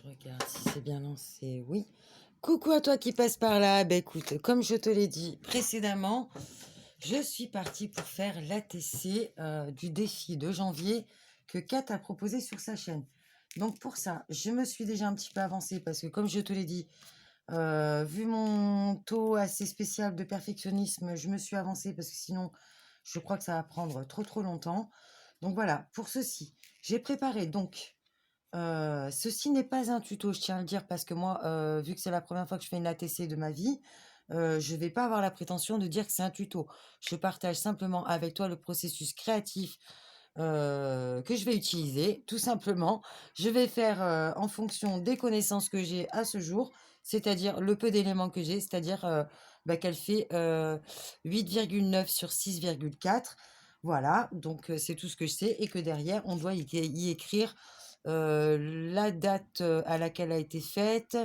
Je regarde si c'est bien lancé. Oui. Coucou à toi qui passe par là. Ben écoute, comme je te l'ai dit précédemment, je suis partie pour faire l'ATC du défi de janvier que Kat a proposé sur sa chaîne. Donc pour ça, je me suis déjà un petit peu avancée parce que comme je te l'ai dit, vu mon taux assez spécial de perfectionnisme, je me suis avancée parce que sinon, je crois que ça va prendre trop longtemps. Donc voilà, pour ceci, j'ai préparé donc ceci n'est pas un tuto, je tiens à le dire, parce que moi, vu que c'est la première fois que je fais une ATC de ma vie, je vais pas avoir la prétention de dire que c'est un tuto. Je partage simplement avec toi le processus créatif, que je vais utiliser, tout simplement. Je vais faire, en fonction des connaissances que j'ai à ce jour, c'est-à-dire le peu d'éléments que j'ai, c'est-à-dire, qu'elle fait, 8,9 sur 6,4. Voilà, donc c'est tout ce que je sais et que derrière, on doit y écrire la date à laquelle a été faite.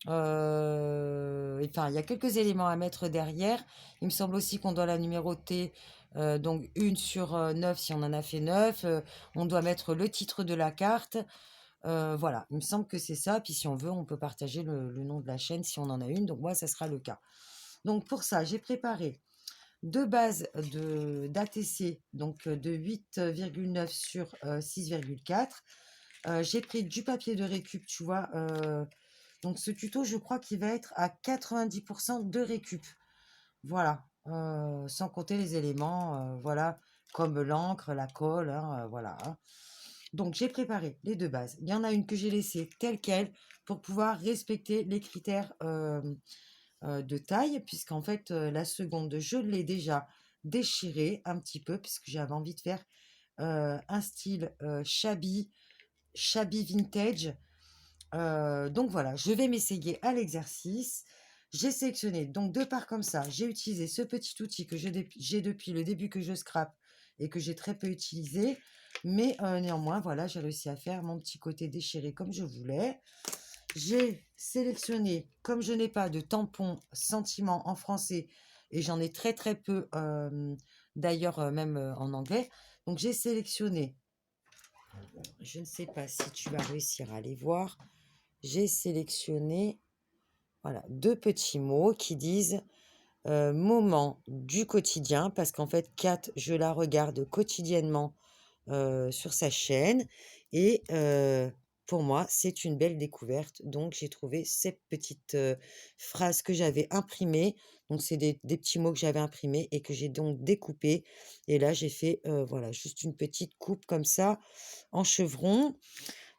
Enfin, il y a quelques éléments à mettre derrière. Il me semble aussi qu'on doit la numéroter, donc 1 sur 9 si on en a fait 9. On doit mettre le titre de la carte. Voilà, il me semble que c'est ça. Puis si on veut, on peut partager le nom de la chaîne si on en a une. Donc moi, ça sera le cas. Donc pour ça, j'ai préparé deux bases d'ATC, donc de 8,9 sur 6,4. J'ai pris du papier de récup, tu vois. Donc ce tuto, je crois qu'il va être à 90% de récup. Voilà. Sans compter les éléments, voilà, comme l'encre, la colle, hein, voilà, hein. Donc j'ai préparé les deux bases. Il y en a une que j'ai laissée telle quelle pour pouvoir respecter les critères de taille, puisqu'en fait, la seconde, je l'ai déjà déchirée un petit peu, puisque j'avais envie de faire un style shabby vintage. Donc voilà, je vais m'essayer à l'exercice. J'ai sélectionné donc deux parts comme ça. J'ai utilisé ce petit outil que j'ai depuis le début que je scrape et que j'ai très peu utilisé. Mais néanmoins, voilà, j'ai réussi à faire mon petit côté déchiré comme je voulais. J'ai sélectionné, comme je n'ai pas de tampon sentiment en français et j'en ai très peu, d'ailleurs même en anglais. Donc j'ai sélectionné, je ne sais pas si tu vas réussir à les voir, j'ai sélectionné voilà, deux petits mots qui disent moment du quotidien, parce qu'en fait, Kat, je la regarde quotidiennement sur sa chaîne. Et pour moi, c'est une belle découverte. Donc, j'ai trouvé cette petite phrase que j'avais imprimée. Donc, c'est des petits mots que j'avais imprimés et que j'ai donc découpés. Et là, j'ai fait voilà, juste une petite coupe comme ça en chevron.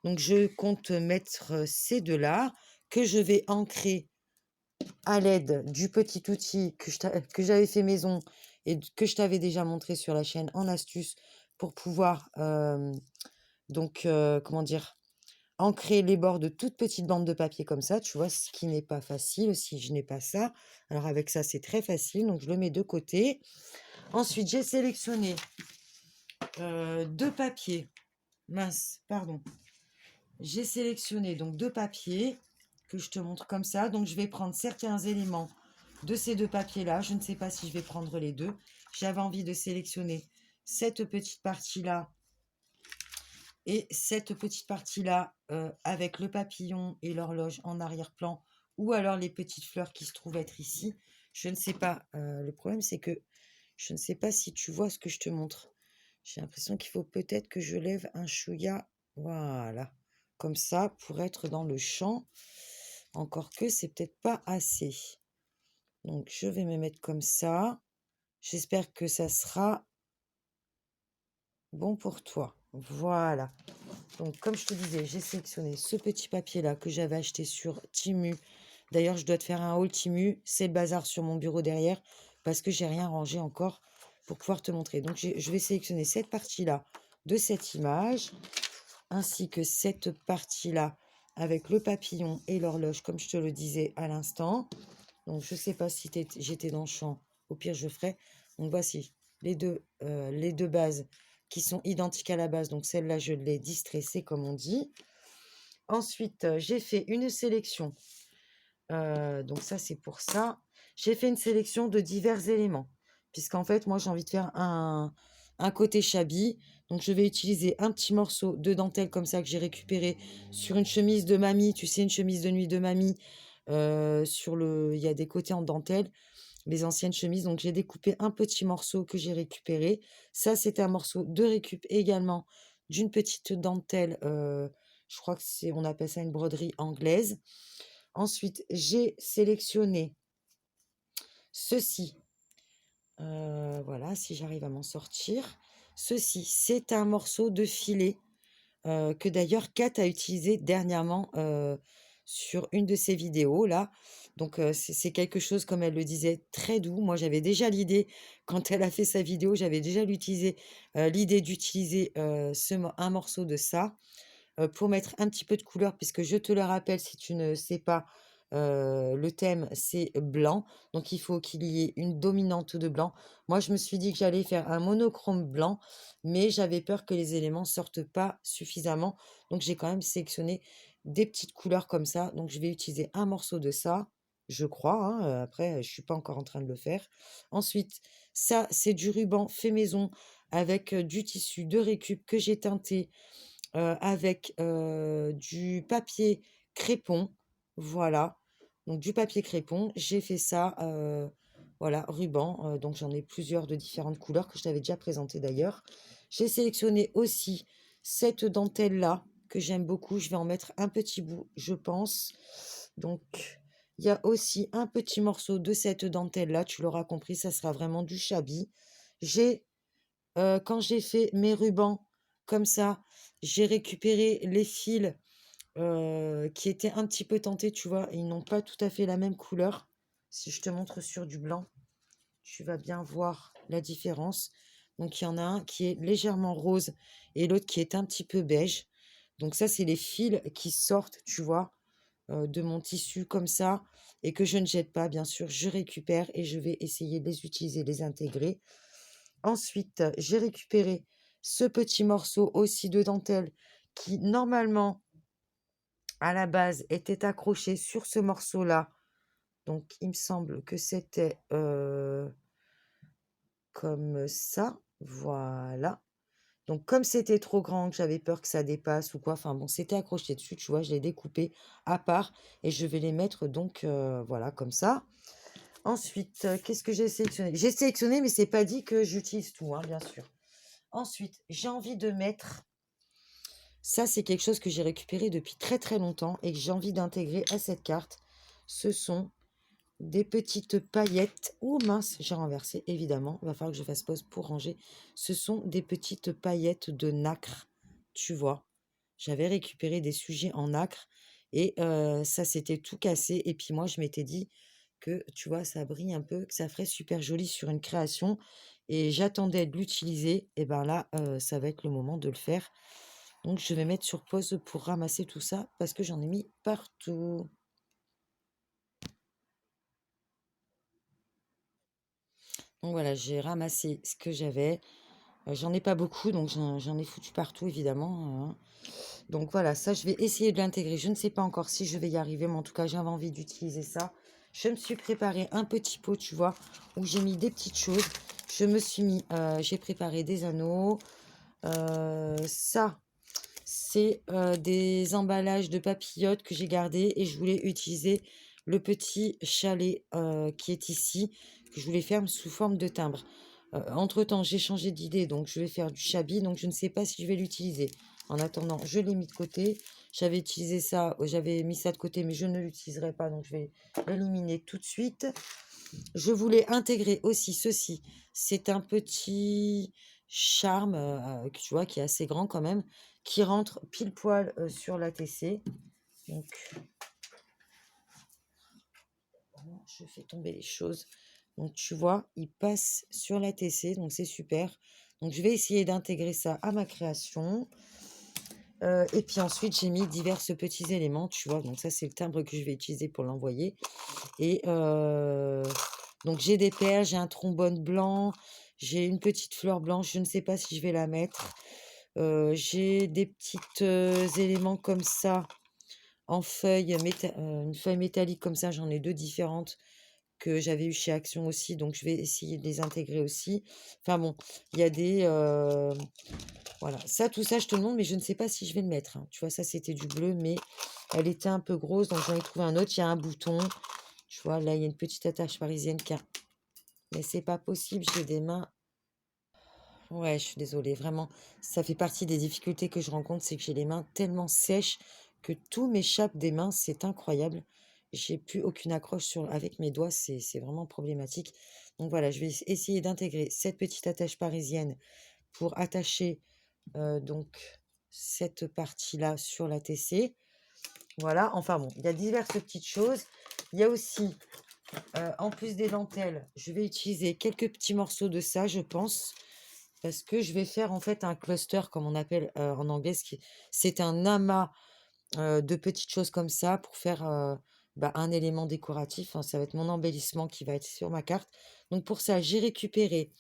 Donc, je compte mettre ces deux-là que je vais ancrer à l'aide du petit outil que j'avais fait maison et que je t'avais déjà montré sur la chaîne en astuce pour pouvoir comment dire, ancrer les bords de toutes petites bandes de papier comme ça, tu vois, ce qui n'est pas facile si je n'ai pas ça. Alors avec ça, c'est très facile, donc je le mets de côté. Ensuite, j'ai sélectionné deux papiers. Mince, pardon. J'ai sélectionné donc deux papiers que je te montre comme ça. Donc je vais prendre certains éléments de ces deux papiers-là. Je ne sais pas si je vais prendre les deux. J'avais envie de sélectionner cette petite partie-là et cette petite partie-là avec le papillon et l'horloge en arrière-plan, ou alors les petites fleurs qui se trouvent être ici. Je ne sais pas. Le problème, c'est que je ne sais pas si tu vois ce que je te montre. J'ai l'impression qu'il faut peut-être que je lève un chouïa. Voilà. Comme ça, pour être dans le champ. Encore que c'est peut-être pas assez. Donc, je vais me mettre comme ça. J'espère que ça sera bon pour toi. Voilà. Donc, comme je te disais, j'ai sélectionné ce petit papier-là que j'avais acheté sur Timu. D'ailleurs, je dois te faire un haul Timu. C'est le bazar sur mon bureau derrière parce que j'ai rien rangé encore pour pouvoir te montrer. Donc, je vais sélectionner cette partie-là de cette image ainsi que cette partie-là avec le papillon et l'horloge, comme je te le disais à l'instant. Donc, je ne sais pas si j'étais dans le champ. Au pire, je ferai. Donc, voici les deux bases qui sont identiques à la base. Donc, celle-là, je l'ai distressée, comme on dit. Ensuite, j'ai fait une sélection. Donc, ça, c'est pour ça. J'ai fait une sélection de divers éléments. Puisqu'en fait, moi, j'ai envie de faire un côté shabby. Donc, je vais utiliser un petit morceau de dentelle comme ça que j'ai récupéré sur une chemise de mamie. Tu sais, une chemise de nuit de mamie. Il y a des côtés en dentelle, les anciennes chemises. Donc, j'ai découpé un petit morceau que j'ai récupéré. Ça, c'était un morceau de récup également d'une petite dentelle. Je crois que on appelle ça une broderie anglaise. Ensuite, j'ai sélectionné ceci. Voilà, si j'arrive à m'en sortir. Ceci, c'est un morceau de filet que d'ailleurs Kat a utilisé dernièrement sur une de ses vidéos là. Donc c'est quelque chose, comme elle le disait, très doux. Moi, j'avais déjà l'idée, quand elle a fait sa vidéo, j'avais déjà l'idée d'utiliser un morceau de ça pour mettre un petit peu de couleur, puisque je te le rappelle, si tu ne sais pas, le thème, c'est blanc. Donc, il faut qu'il y ait une dominante de blanc. Moi, je me suis dit que j'allais faire un monochrome blanc, mais j'avais peur que les éléments sortent pas suffisamment. Donc, j'ai quand même sélectionné des petites couleurs comme ça. Donc, je vais utiliser un morceau de ça, je crois, hein. Après, je suis pas encore en train de le faire. Ensuite, ça, c'est du ruban fait maison avec du tissu de récup que j'ai teinté avec du papier crépon, voilà. Donc du papier crépon, j'ai fait ça, voilà, ruban, donc j'en ai plusieurs de différentes couleurs que je t'avais déjà présenté d'ailleurs. J'ai sélectionné aussi cette dentelle-là, que j'aime beaucoup. Je vais en mettre un petit bout, je pense. Donc, il y a aussi un petit morceau de cette dentelle-là, tu l'auras compris, ça sera vraiment du chabis. Quand j'ai fait mes rubans comme ça, j'ai récupéré les fils, qui étaient un petit peu tentés, tu vois? Ils n'ont pas tout à fait la même couleur. Si je te montre sur du blanc, tu vas bien voir la différence. Donc il y en a un qui est légèrement rose et l'autre qui est un petit peu beige. Donc ça, c'est les fils qui sortent, tu vois, de mon tissu comme ça et que je ne jette pas, bien sûr. Je récupère et je vais essayer de les utiliser, les intégrer. Ensuite, j'ai récupéré ce petit morceau aussi de dentelle qui, normalement, à la base, était accroché sur ce morceau-là. Donc, il me semble que c'était comme ça. Voilà. Donc, comme c'était trop grand, que j'avais peur que ça dépasse ou quoi, enfin bon, c'était accroché dessus, tu vois, je l'ai découpé à part et je vais les mettre donc, voilà, comme ça. Ensuite, qu'est-ce que j'ai sélectionné? J'ai sélectionné, mais c'est pas dit que j'utilise tout, hein, bien sûr. Ensuite, j'ai envie de mettre, ça c'est quelque chose que j'ai récupéré depuis très très longtemps et que j'ai envie d'intégrer à cette carte. Ce sont des petites paillettes. Oh mince, j'ai renversé, évidemment. Il va falloir que je fasse pause pour ranger. Ce sont des petites paillettes de nacre, tu vois. J'avais récupéré des sujets en nacre et ça s'était tout cassé. Et puis moi, je m'étais dit que, tu vois, ça brille un peu, que ça ferait super joli sur une création. Et j'attendais de l'utiliser. Et ben là, ça va être le moment de le faire. Donc, je vais mettre sur pause pour ramasser tout ça parce que j'en ai mis partout. Donc voilà, j'ai ramassé ce que j'avais. J'en ai pas beaucoup, donc j'en ai foutu partout, évidemment, hein. Donc voilà, ça, je vais essayer de l'intégrer. Je ne sais pas encore si je vais y arriver, mais en tout cas, j'avais envie d'utiliser ça. Je me suis préparé un petit pot, tu vois, où j'ai mis des petites choses. J'ai préparé des anneaux. Ça, c'est des emballages de papillotes que j'ai gardés et je voulais utiliser le petit chalet qui est ici, que je voulais faire sous forme de timbre. Entre-temps, j'ai changé d'idée, donc je vais faire du chabi, donc je ne sais pas si je vais l'utiliser. En attendant, je l'ai mis de côté. J'avais mis ça de côté, mais je ne l'utiliserai pas, donc je vais l'éliminer tout de suite. Je voulais intégrer aussi ceci. C'est un petit charme, que tu vois, qui est assez grand quand même, qui rentre pile poil sur la TC. Donc, je fais tomber les choses. Donc, tu vois, il passe sur la TC, donc c'est super. Donc, je vais essayer d'intégrer ça à ma création. Et puis ensuite, j'ai mis divers petits éléments, tu vois. Donc, ça, c'est le timbre que je vais utiliser pour l'envoyer. Et donc, j'ai des perles, j'ai un trombone blanc, j'ai une petite fleur blanche. Je ne sais pas si je vais la mettre. J'ai des petits éléments comme ça en feuille, une feuille métallique comme ça. J'en ai deux différentes que j'avais eu chez Action aussi, donc je vais essayer de les intégrer aussi. Enfin bon, il y a des, voilà. Ça, tout ça, je te le montre, mais je ne sais pas si je vais le mettre, hein. Tu vois, ça, c'était du bleu, mais elle était un peu grosse, donc j'en ai trouvé un autre. Il y a un bouton. Tu vois, là, il y a une petite attache parisienne qui a... Mais c'est pas possible, j'ai des mains... Ouais, je suis désolée, vraiment. Ça fait partie des difficultés que je rencontre, c'est que j'ai les mains tellement sèches que tout m'échappe des mains, c'est incroyable. J'ai plus aucune accroche avec mes doigts, c'est vraiment problématique. Donc voilà, je vais essayer d'intégrer cette petite attache parisienne pour attacher donc cette partie-là sur la TC. Voilà, enfin bon, il y a diverses petites choses. Il y a aussi, en plus des dentelles, je vais utiliser quelques petits morceaux de ça, je pense, parce que je vais faire en fait un cluster, comme on appelle en anglais, c'est un amas de petites choses comme ça pour faire un élément décoratif, hein. Ça va être mon embellissement qui va être sur ma carte. Donc pour ça, j'ai récupéré,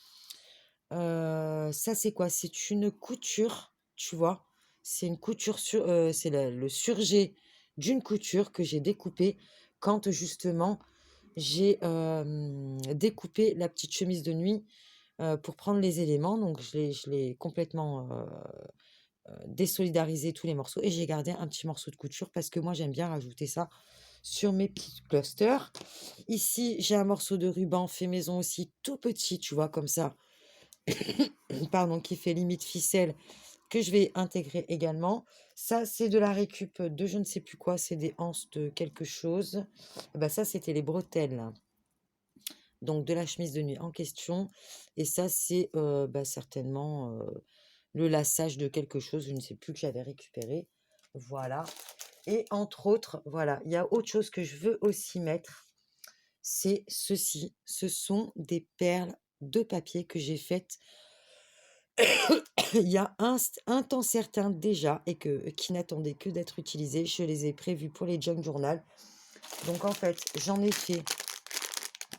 ça c'est quoi? C'est une couture, tu vois? C'est une couture c'est le surjet d'une couture que j'ai découpée quand justement j'ai découpé la petite chemise de nuit pour prendre les éléments. Donc je l'ai complètement désolidarisé tous les morceaux et j'ai gardé un petit morceau de couture parce que moi j'aime bien rajouter ça sur mes petits clusters. Ici, j'ai un morceau de ruban fait maison aussi, tout petit, tu vois, comme ça, pardon, qui fait limite ficelle, que je vais intégrer également. Ça, c'est de la récup de je ne sais plus quoi, c'est des anses de quelque chose. Bah, ça, c'était les bretelles, là. Donc de la chemise de nuit en question. Et ça, c'est certainement le lassage de quelque chose, je ne sais plus, que j'avais récupéré. Voilà. Et entre autres, voilà, il y a autre chose que je veux aussi mettre, c'est ceci. Ce sont des perles de papier que j'ai faites il y a un temps certain déjà et qui n'attendaient que d'être utilisées. Je les ai prévues pour les junk journal. Donc en fait, j'en ai fait,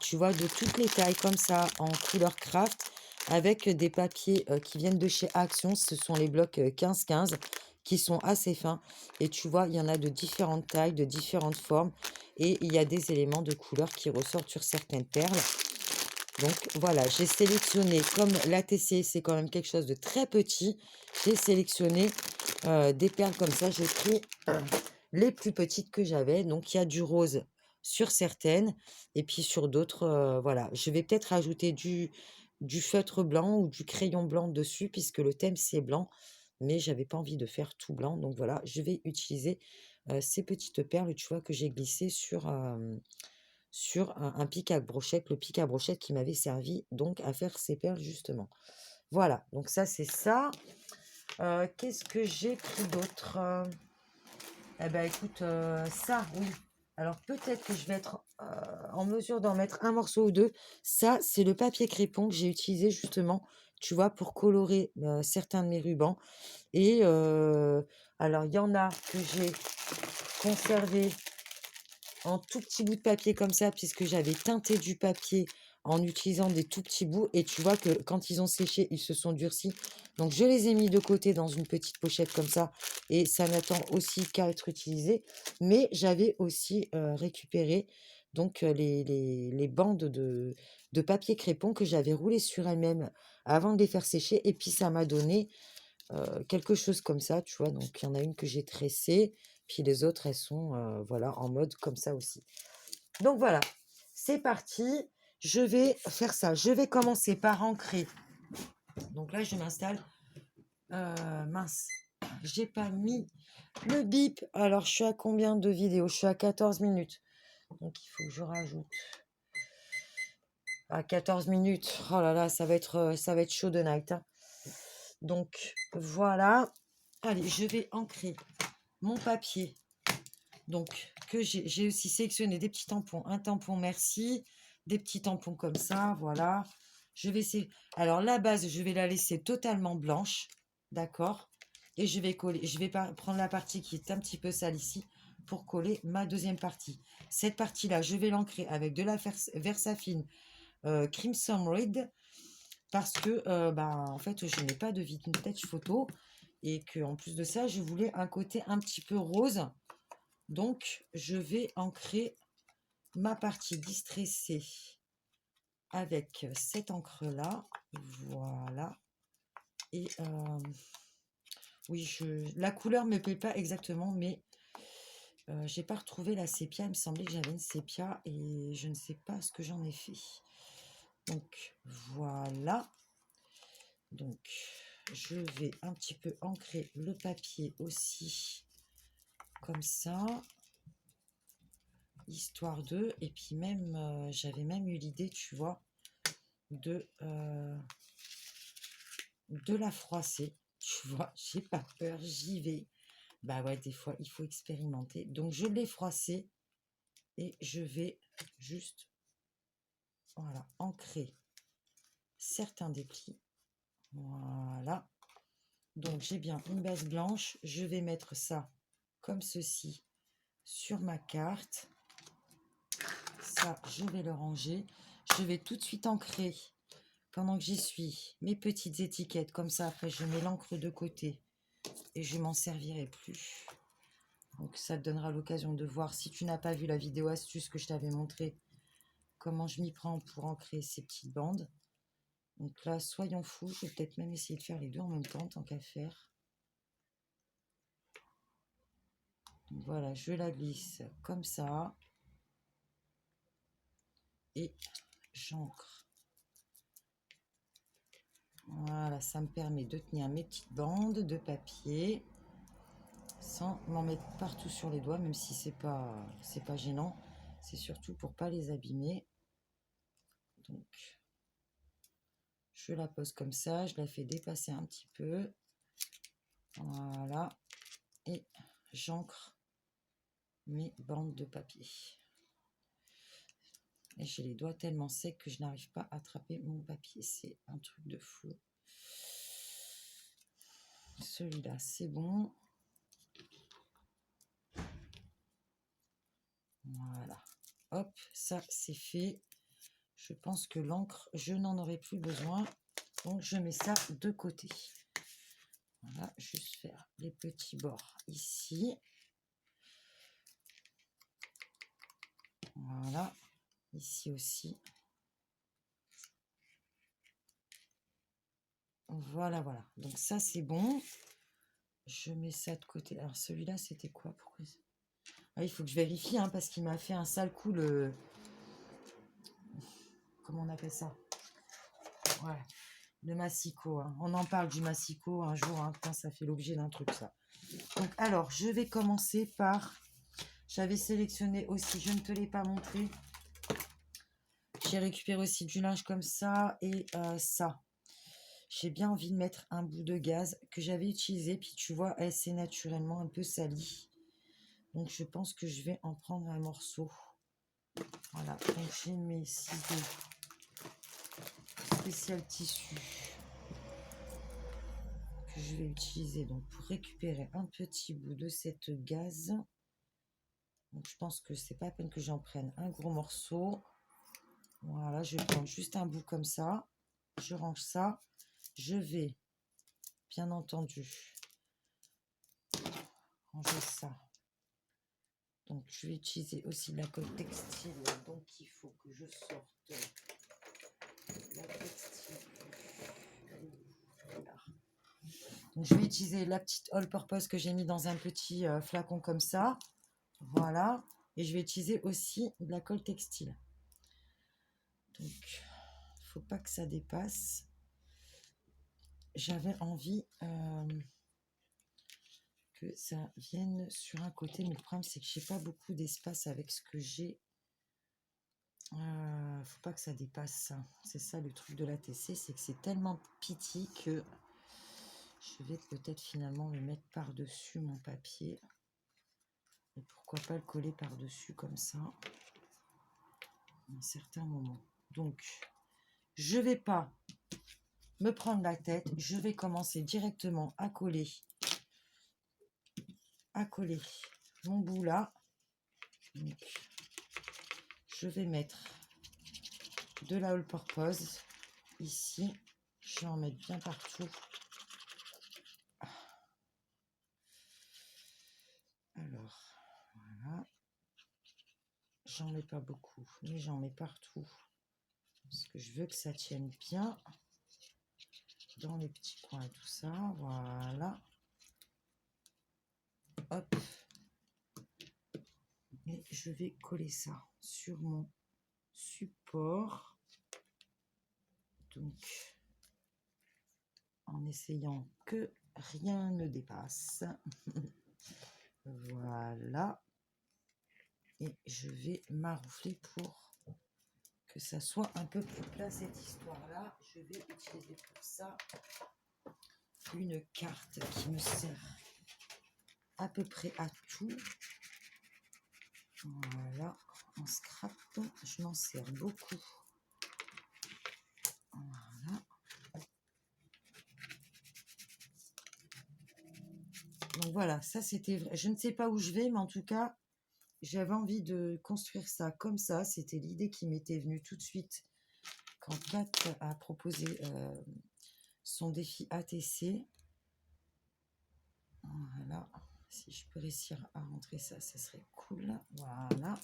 tu vois, de toutes les tailles comme ça, en couleur craft, avec des papiers qui viennent de chez Action. Ce sont les blocs 15-15 qui sont assez fins. Et tu vois, il y en a de différentes tailles, de différentes formes. Et il y a des éléments de couleur qui ressortent sur certaines perles. Donc voilà, j'ai sélectionné, comme l'ATC, c'est quand même quelque chose de très petit, j'ai sélectionné des perles comme ça. J'ai pris les plus petites que j'avais. Donc il y a du rose sur certaines et puis sur d'autres, voilà. Je vais peut-être ajouter du feutre blanc ou du crayon blanc dessus puisque le thème c'est blanc, mais j'avais pas envie de faire tout blanc. Donc voilà, je vais utiliser ces petites perles, tu vois, que j'ai glissées sur un pic à brochette, le pic à brochette qui m'avait servi donc à faire ces perles justement. Voilà, donc ça c'est ça. Qu'est-ce que j'ai pris d'autre? Eh ben écoute, ça, oui. Alors peut-être que je vais être en mesure d'en mettre un morceau ou deux. Ça, c'est le papier crépon que j'ai utilisé justement, tu vois, pour colorer certains de mes rubans. Et alors, il y en a que j'ai conservé en tout petits bouts de papier comme ça, puisque j'avais teinté du papier en utilisant des tout petits bouts. Et tu vois que quand ils ont séché, ils se sont durcis. Donc, je les ai mis de côté dans une petite pochette comme ça. Et ça n'attend aussi qu'à être utilisé. Mais j'avais aussi récupéré donc les bandes de papier crépon que j'avais roulées sur elles-mêmes avant de les faire sécher. Et puis, ça m'a donné quelque chose comme ça, tu vois. Donc, il y en a une que j'ai tressée. Puis les autres, elles sont voilà, en mode comme ça aussi. Donc voilà, c'est parti. Je vais faire ça. Je vais commencer par ancrer. Donc là, je m'installe. Mince, j'ai pas mis le bip. Alors, je suis à combien de vidéos? Je suis à 14 minutes. Donc, il faut que je rajoute. À 14 minutes. Oh là là, ça va être chaud de night, hein. Donc, voilà. Allez, je vais ancrer mon papier. Donc, que j'ai aussi sélectionné des petits tampons. Un tampon, merci. Des petits tampons comme ça, voilà. Je vais essayer. Alors, la base, je vais la laisser totalement blanche. D'accord? Et je vais coller. Je vais prendre la partie qui est un petit peu sale ici pour coller ma deuxième partie. Cette partie-là, je vais l'ancrer avec de la Versafine Crimson Red parce que, en fait, je n'ai pas de vintage photo et que en plus de ça, je voulais un côté un petit peu rose. Donc, je vais ancrer ma partie distressée avec cette encre là, voilà. Et oui, la couleur me plaît pas exactement, mais j'ai pas retrouvé la sépia. Il me semblait que j'avais une sépia et je ne sais pas ce que j'en ai fait. Donc voilà. Donc je vais un petit peu ancrer le papier aussi, comme ça, histoire de. Et puis même, j'avais même eu l'idée, tu vois, de la froisser. Tu vois, j'ai pas peur, j'y vais. Bah ouais, des fois, il faut expérimenter. Donc, je l'ai froissé et je vais juste, voilà, ancrer certains des plis. Voilà. Donc, j'ai bien une base blanche. Je vais mettre ça comme ceci sur ma carte. Ça, je vais le ranger. Je vais tout de suite ancrer, pendant que j'y suis, mes petites étiquettes. Comme ça, après, je mets l'encre de côté et je m'en servirai plus. Donc ça te donnera l'occasion de voir, si tu n'as pas vu la vidéo astuce que je t'avais montré, comment je m'y prends pour ancrer ces petites bandes. Donc là, soyons fous, je vais peut-être même essayer de faire les deux en même temps, tant qu'à faire. Donc voilà, je la glisse comme ça. Et j'ancre. Voilà, ça me permet de tenir mes petites bandes de papier sans m'en mettre partout sur les doigts, même si c'est pas gênant. C'est surtout pour pas les abîmer. Donc, je la pose comme ça, je la fais dépasser un petit peu. Voilà. Et j'ancre mes bandes de papier. Et j'ai les doigts tellement secs que je n'arrive pas à attraper mon papier. C'est un truc de fou. Celui-là, c'est bon. Voilà. Hop, ça, c'est fait. Je pense que l'encre, je n'en aurai plus besoin. Donc, je mets ça de côté. Voilà, juste faire les petits bords ici. Voilà, ici aussi. Voilà, voilà. Donc ça, c'est bon. Je mets ça de côté. Alors, celui-là, c'était quoi? Pourquoi ah, il faut que je vérifie, hein, parce qu'il m'a fait un sale coup, le... Comment on appelle ça? Ouais, le massicot. Hein. On en parle du massicot un jour. Hein. Putain, ça fait l'objet d'un truc, ça. Donc, alors, je vais commencer par... J'avais sélectionné aussi, je ne te l'ai pas montré. J'ai récupéré aussi du linge comme ça et ça. J'ai bien envie de mettre un bout de gaz que j'avais utilisé. Puis tu vois, elle s'est naturellement un peu salie. Donc je pense que je vais en prendre un morceau. Voilà, donc j'ai mes ciseaux spécial tissu que je vais utiliser donc pour récupérer un petit bout de cette gaze. Donc je pense que c'est pas la peine que j'en prenne un gros morceau. Voilà, je vais prendre juste un bout comme ça. Je range ça. Je vais, bien entendu, ranger ça. Donc, je vais utiliser aussi de la colle textile. Donc, il faut que je sorte la textile. Voilà. Donc, je vais utiliser la petite all purpose que j'ai mis dans un petit flacon comme ça. Voilà. Et je vais utiliser aussi de la colle textile. Donc, il ne faut pas que ça dépasse. J'avais envie que ça vienne sur un côté, mais le problème c'est que j'ai pas beaucoup d'espace avec ce que j'ai. Faut pas que ça dépasse ça. C'est ça le truc de la TC, c'est que c'est tellement petit que je vais peut-être finalement le mettre par-dessus mon papier. Et pourquoi pas le coller par-dessus comme ça à un certain moment. Donc, je vais pas me prendre la tête. Je vais commencer directement à coller mon bout là. Donc, je vais mettre de la all purpose ici. Je vais en mettre bien partout. Alors, voilà. j'en mets pas beaucoup, mais j'en mets partout. Parce que je veux que ça tienne bien dans les petits coins et tout ça. Voilà. Hop. Et je vais coller ça sur mon support. Donc, en essayant que rien ne dépasse. Voilà. Et je vais maroufler pour que ça soit un peu plus plat cette histoire-là. Je vais utiliser pour ça une carte qui me sert à peu près à tout. Voilà, en scrap, je m'en sers beaucoup. Voilà. Donc voilà, ça c'était vrai. Je ne sais pas où je vais, mais en tout cas, j'avais envie de construire ça comme ça. C'était l'idée qui m'était venue tout de suite quand Kat a proposé son défi ATC. Voilà, si je peux réussir à rentrer ça, ça serait cool. Voilà.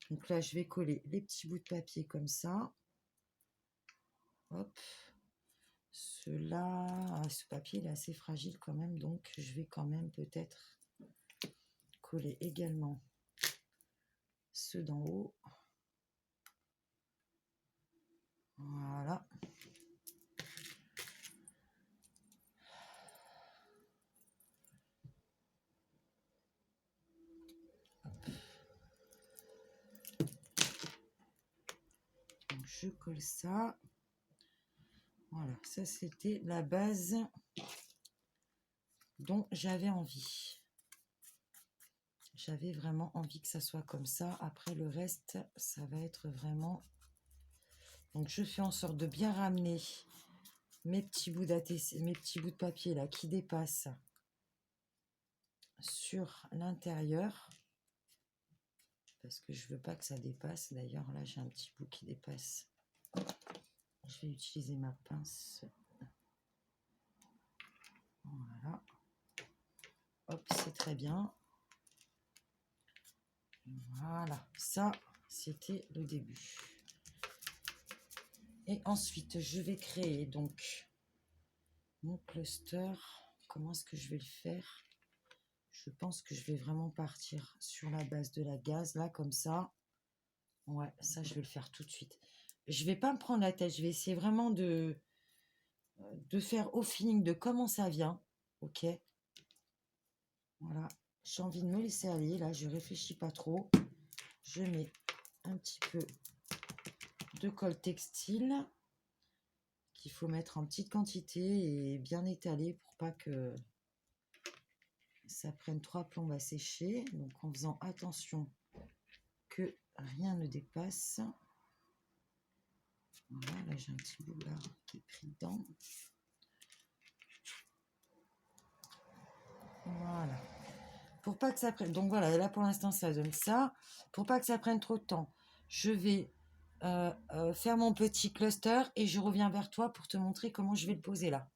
Donc là, je vais coller les petits bouts de papier comme ça. Hop. Cela, ce papier il est assez fragile quand même, donc je vais quand même peut-être coller également ceux d'en haut. Voilà. Donc je colle ça. Voilà, ça c'était la base dont j'avais envie. J'avais vraiment envie que ça soit comme ça. Après le reste, ça va être vraiment... Donc je fais en sorte de bien ramener mes petits bouts d'ATC, mes petits bouts de papier là qui dépassent sur l'intérieur. Parce que je veux pas que ça dépasse. D'ailleurs là j'ai un petit bout qui dépasse. Je vais utiliser ma pince. Voilà. Hop, c'est très bien. Voilà, ça c'était le début. Et ensuite je vais créer donc mon cluster. Comment est-ce que je vais le faire? Je pense que je vais vraiment partir sur la base de la gaze là comme ça. Ouais, ça je vais le faire tout de suite. Je vais pas me prendre la tête, je vais essayer vraiment de faire au feeling de comment ça vient. Ok, voilà, j'ai envie de me laisser aller là, je réfléchis pas trop. Je mets un petit peu de colle textile qu'il faut mettre en petite quantité et bien étaler pour pas que ça prenne 3 plombes à sécher. Donc en faisant attention que rien ne dépasse. Voilà, là j'ai un petit bout là qui est pris dedans. Voilà. Pour pas que ça prenne... Donc voilà, là pour l'instant ça donne ça. Pour pas que ça prenne trop de temps, je vais faire mon petit cluster et je reviens vers toi pour te montrer comment je vais le poser là.